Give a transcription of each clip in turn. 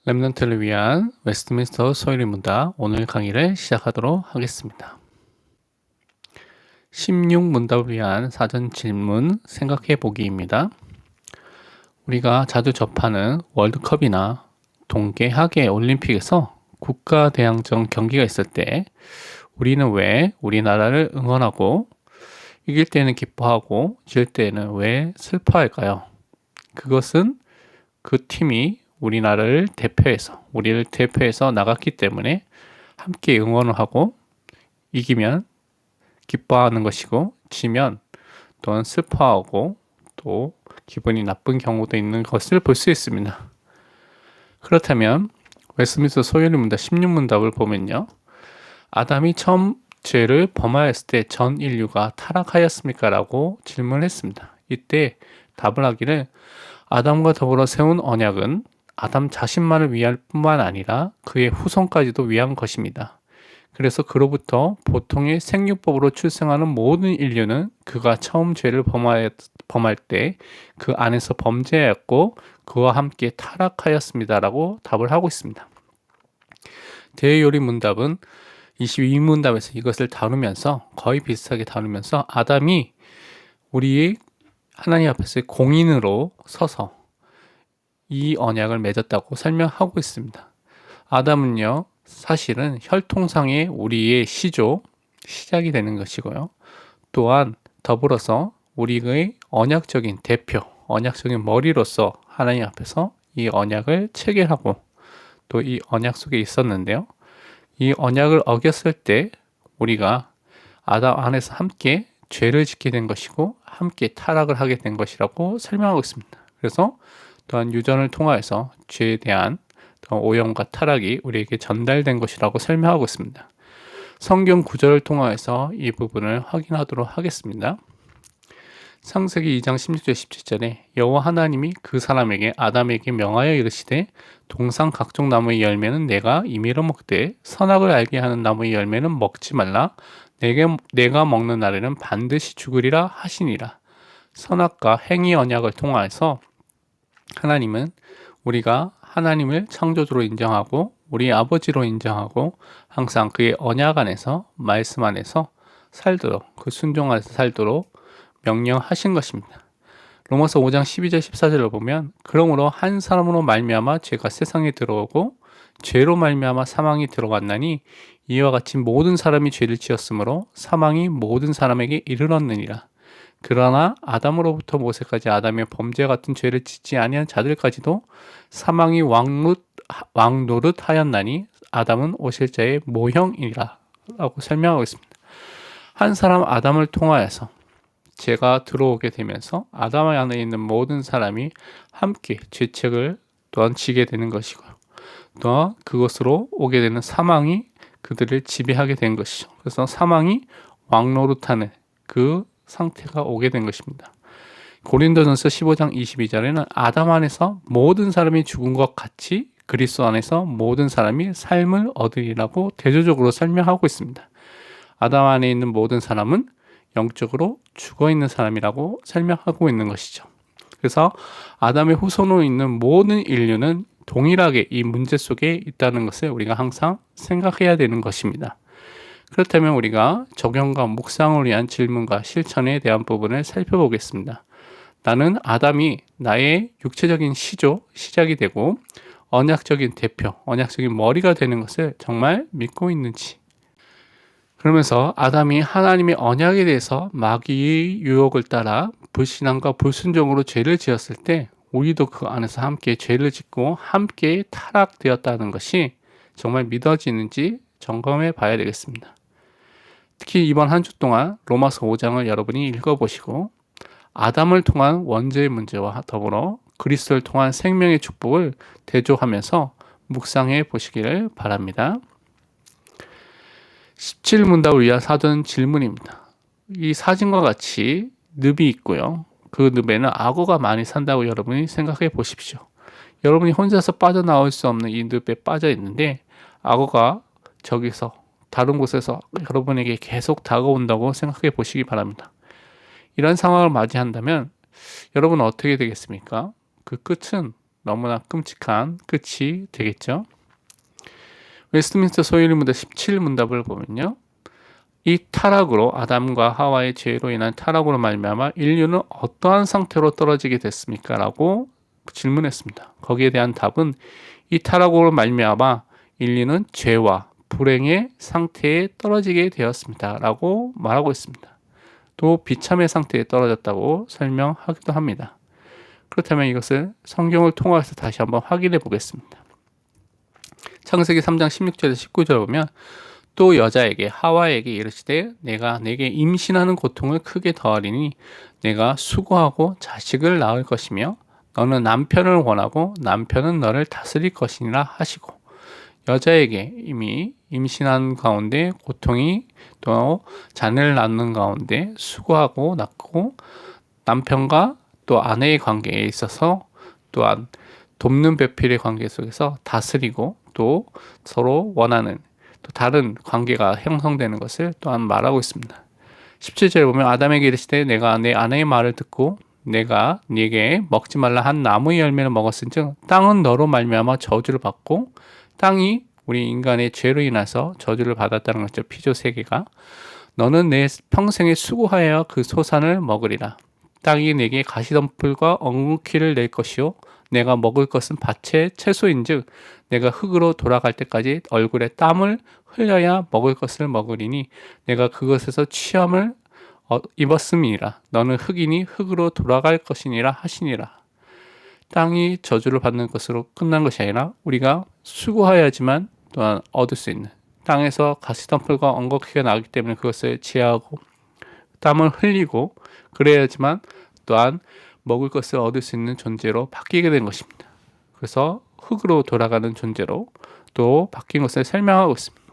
랩런트를 위한 웨스트민스터 소율의 문답 오늘 강의를 시작하도록 하겠습니다. 16문답을 위한 사전 질문 생각해 보기입니다. 우리가 자주 접하는 월드컵이나 동계 하계 올림픽에서 국가대항전 경기가 있을 때 우리는 왜 우리나라를 응원하고 이길 때는 기뻐하고 질 때는 왜 슬퍼할까요? 그것은 그 팀이 우리를 대표해서 나갔기 때문에 함께 응원을 하고 이기면 기뻐하는 것이고 지면 또한 슬퍼하고 또 기분이 나쁜 경우도 있는 것을 볼 수 있습니다. 그렇다면 웨스트민스터 소율의 문답 16문답을 보면요. 아담이 처음 죄를 범하였을 때 전 인류가 타락하였습니까? 라고 질문을 했습니다. 이때 답을 하기를 아담과 더불어 세운 언약은 아담 자신만을 위할 뿐만 아니라 그의 후손까지도 위한 것입니다. 그래서 그로부터 보통의 생육법으로 출생하는 모든 인류는 그가 처음 죄를 범할 때 그 안에서 범죄하였고 그와 함께 타락하였습니다라고 답을 하고 있습니다. 대요리 문답은 22문답에서 이것을 다루면서 거의 비슷하게 다루면서 아담이 우리의 하나님 앞에서 공인으로 서서 이 언약을 맺었다고 설명하고 있습니다. 아담은요, 사실은 혈통상의 우리의 시작이 되는 것이고요. 또한 더불어서 우리의 언약적인 대표, 언약적인 머리로서 하나님 앞에서 이 언약을 체결하고 또 이 언약 속에 있었는데요. 이 언약을 어겼을 때 우리가 아담 안에서 함께 죄를 짓게 된 것이고 함께 타락을 하게 된 것이라고 설명하고 있습니다. 그래서 또한 유전을 통하여서 죄에 대한 오염과 타락이 우리에게 전달된 것이라고 설명하고 있습니다. 성경 구절을 통하여서 이 부분을 확인하도록 하겠습니다. 창세기 2장 16절 17절에 여호와 하나님이 그 사람에게 아담에게 명하여 이르시되 동상 각종 나무의 열매는 내가 임의로 먹되 선악을 알게 하는 나무의 열매는 먹지 말라. 내가 먹는 날에는 반드시 죽으리라 하시니라. 선악과 행위 언약을 통하여서 하나님은 우리가 하나님을 창조주로 인정하고 우리 아버지로 인정하고 항상 그의 언약 안에서 말씀 안에서 살도록 그 순종 안에서 살도록 명령하신 것입니다. 로마서 5장 12절 14절을 보면 그러므로 한 사람으로 말미암아 죄가 세상에 들어오고 죄로 말미암아 사망이 들어왔나니 이와 같이 모든 사람이 죄를 지었으므로 사망이 모든 사람에게 이르렀느니라. 그러나 아담으로부터 모세까지 아담의 범죄 같은 죄를 짓지 아니한 자들까지도 사망이 왕노릇하였나니 아담은 오실 자의 모형이라 라고 설명하고 있습니다. 한 사람 아담을 통하여서 죄가 들어오게 되면서 아담 안에 있는 모든 사람이 함께 죄책을 또한 지게 되는 것이고요. 또한 그것으로 오게 되는 사망이 그들을 지배하게 된 것이죠. 그래서 사망이 왕노릇하는 그 상태가 오게 된 것입니다. 고린도전서 15장 22절에는 아담 안에서 모든 사람이 죽은 것 같이 그리스도 안에서 모든 사람이 삶을 얻으리라고 대조적으로 설명하고 있습니다. 아담 안에 있는 모든 사람은 영적으로 죽어 있는 사람이라고 설명하고 있는 것이죠. 그래서 아담의 후손으로 있는 모든 인류는 동일하게 이 문제 속에 있다는 것을 우리가 항상 생각해야 되는 것입니다. 그렇다면 우리가 적용과 묵상을 위한 질문과 실천에 대한 부분을 살펴보겠습니다. 나는 아담이 나의 육체적인 시작이 되고 언약적인 대표, 언약적인 머리가 되는 것을 정말 믿고 있는지, 그러면서 아담이 하나님의 언약에 대해서 마귀의 유혹을 따라 불신앙과 불순종으로 죄를 지었을 때 우리도 그 안에서 함께 죄를 짓고 함께 타락되었다는 것이 정말 믿어지는지 점검해 봐야 되겠습니다. 특히 이번 한 주 동안 로마서 5장을 여러분이 읽어보시고 아담을 통한 원죄의 문제와 더불어 그리스도를 통한 생명의 축복을 대조하면서 묵상해 보시기를 바랍니다. 17문답을 위한 사전 질문입니다. 이 사진과 같이 늪이 있고요. 그 늪에는 악어가 많이 산다고 여러분이 생각해 보십시오. 여러분이 혼자서 빠져나올 수 없는 이 늪에 빠져 있는데 악어가 저기서 다른 곳에서 여러분에게 계속 다가온다고 생각해 보시기 바랍니다. 이런 상황을 맞이한다면 여러분은 어떻게 되겠습니까? 그 끝은 너무나 끔찍한 끝이 되겠죠. 웨스트민스터 소유문답 17문답을 보면요. 이 타락으로 아담과 하와의 죄로 인한 타락으로 말미암아 인류는 어떠한 상태로 떨어지게 됐습니까? 라고 질문했습니다. 거기에 대한 답은 이 타락으로 말미암아 인류는 죄와 불행의 상태에 떨어지게 되었습니다. 라고 말하고 있습니다. 또 비참의 상태에 떨어졌다고 설명하기도 합니다. 그렇다면 이것을 성경을 통해서 다시 한번 확인해 보겠습니다. 창세기 3장 16절에서 19절 보면 또 여자에게 하와에게 이르시되 내가 내게 임신하는 고통을 크게 더하리니 내가 수고하고 자식을 낳을 것이며 너는 남편을 원하고 남편은 너를 다스릴 것이니라 하시고 여자에게 이미 임신한 가운데 고통이 또 자녀를 낳는 가운데 수고하고 낳고 남편과 또 아내의 관계에 있어서 또한 돕는 배필의 관계 속에서 다스리고 또 서로 원하는 또 다른 관계가 형성되는 것을 또한 말하고 있습니다. 17절에 보면 아담에게 이르시되 내가 내 아내의 말을 듣고 내가 네게 먹지 말라 한 나무의 열매를 먹었은즉 땅은 너로 말미암아 저주를 받고 땅이 우리 인간의 죄로 인해서 저주를 받았다는 것이죠. 피조 세계가 너는 내 평생에 수고하여 그 소산을 먹으리라. 땅이 내게 가시덤불과 엉겅퀴를 낼 것이요 내가 먹을 것은 밭의 채소인즉 내가 흙으로 돌아갈 때까지 얼굴에 땀을 흘려야 먹을 것을 먹으리니 내가 그것에서 취함을 입었음이니라. 너는 흙이니 흙으로 돌아갈 것이니라 하시니라. 땅이 저주를 받는 것으로 끝난 것이 아니라 우리가 수고해야지만 또한 얻을 수 있는 땅에서 가시덤불과 엉겅퀴가 나기 때문에 그것을 제하고 땀을 흘리고 그래야지만 또한 먹을 것을 얻을 수 있는 존재로 바뀌게 된 것입니다. 그래서 흙으로 돌아가는 존재로 또 바뀐 것을 설명하고 있습니다.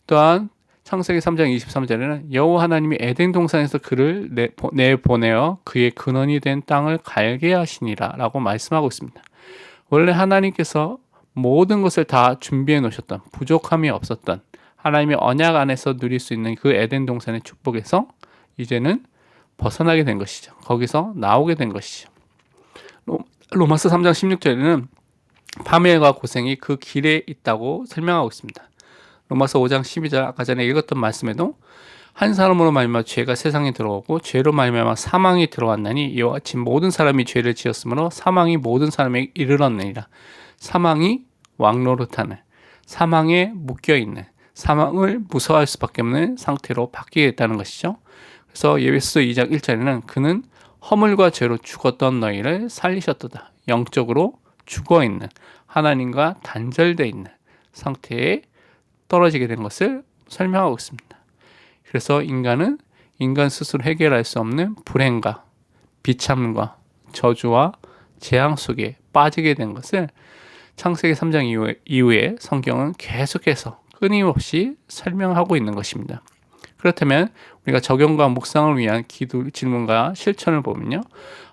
또한 창세기 3장 23절에는 여호와 하나님이 에덴 동산에서 그를 내보내어 그의 근원이 된 땅을 갈게 하시니라 라고 말씀하고 있습니다. 원래 하나님께서 모든 것을 다 준비해 놓으셨던 부족함이 없었던 하나님의 언약 안에서 누릴 수 있는 그 에덴 동산의 축복에서 이제는 벗어나게 된 것이죠. 거기서 나오게 된 것이죠. 로마서 3장 16절에는 파멸과 고생이 그 길에 있다고 설명하고 있습니다. 로마서 5장 12절 아까 전에 읽었던 말씀에도 한 사람으로 말미암아 죄가 세상에 들어오고 죄로 말미암아 사망이 들어왔나니 이와 같이 모든 사람이 죄를 지었으므로 사망이 모든 사람에게 이르렀느니라. 사망이 왕노릇하는 사망에 묶여있는 사망을 무서워할 수밖에 없는 상태로 바뀌게 됐다는 것이죠. 그래서 에베소서 2장 1절에는 그는 허물과 죄로 죽었던 너희를 살리셨도다. 영적으로 죽어있는 하나님과 단절되어 있는 상태에 떨어지게 된 것을 설명하고 있습니다. 그래서 인간은 인간 스스로 해결할 수 없는 불행과 비참과 저주와 재앙 속에 빠지게 된 것을 창세기 3장 이후에 성경은 계속해서 끊임없이 설명하고 있는 것입니다. 그렇다면 우리가 적용과 묵상을 위한 질문과 실천을 보면요.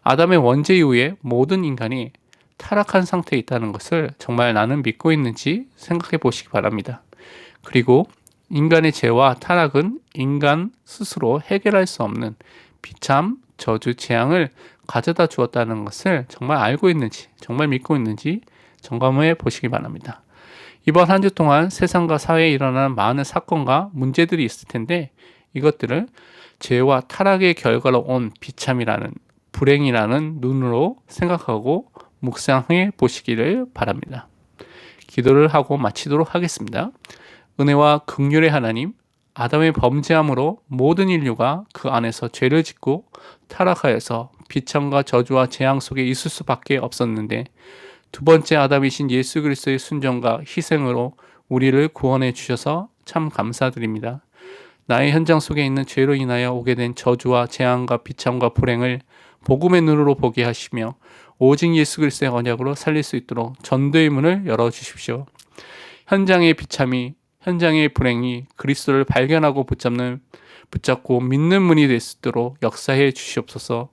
아담의 원죄 이후에 모든 인간이 타락한 상태에 있다는 것을 정말 나는 믿고 있는지 생각해 보시기 바랍니다. 그리고 인간의 죄와 타락은 인간 스스로 해결할 수 없는 비참, 저주, 재앙을 가져다 주었다는 것을 정말 알고 있는지, 정말 믿고 있는지 점검해 보시기 바랍니다. 이번 한 주 동안 세상과 사회에 일어나는 많은 사건과 문제들이 있을 텐데 이것들을 죄와 타락의 결과로 온 비참이라는 불행이라는 눈으로 생각하고 묵상해 보시기를 바랍니다. 기도를 하고 마치도록 하겠습니다. 은혜와 긍휼의 하나님, 아담의 범죄함으로 모든 인류가 그 안에서 죄를 짓고 타락하여서 비참과 저주와 재앙 속에 있을 수밖에 없었는데 두 번째 아담이신 예수 그리스도의 순종과 희생으로 우리를 구원해 주셔서 참 감사드립니다. 나의 현장 속에 있는 죄로 인하여 오게 된 저주와 재앙과 비참과 불행을 복음의 눈으로 보게 하시며 오직 예수 그리스도의 언약으로 살릴 수 있도록 전도의 문을 열어주십시오. 현장의 비참이 현장의 불행이 그리스도를 발견하고 붙잡고 믿는 문이 될 수 있도록 역사해 주시옵소서.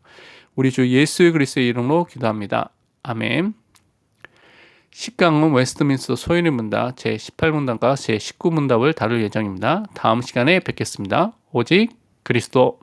우리 주 예수 그리스도의 이름으로 기도합니다. 아멘. 10강은 웨스트민스터 소유리 문답 제18문답과 제19문답을 다룰 예정입니다. 다음 시간에 뵙겠습니다. 오직 그리스도.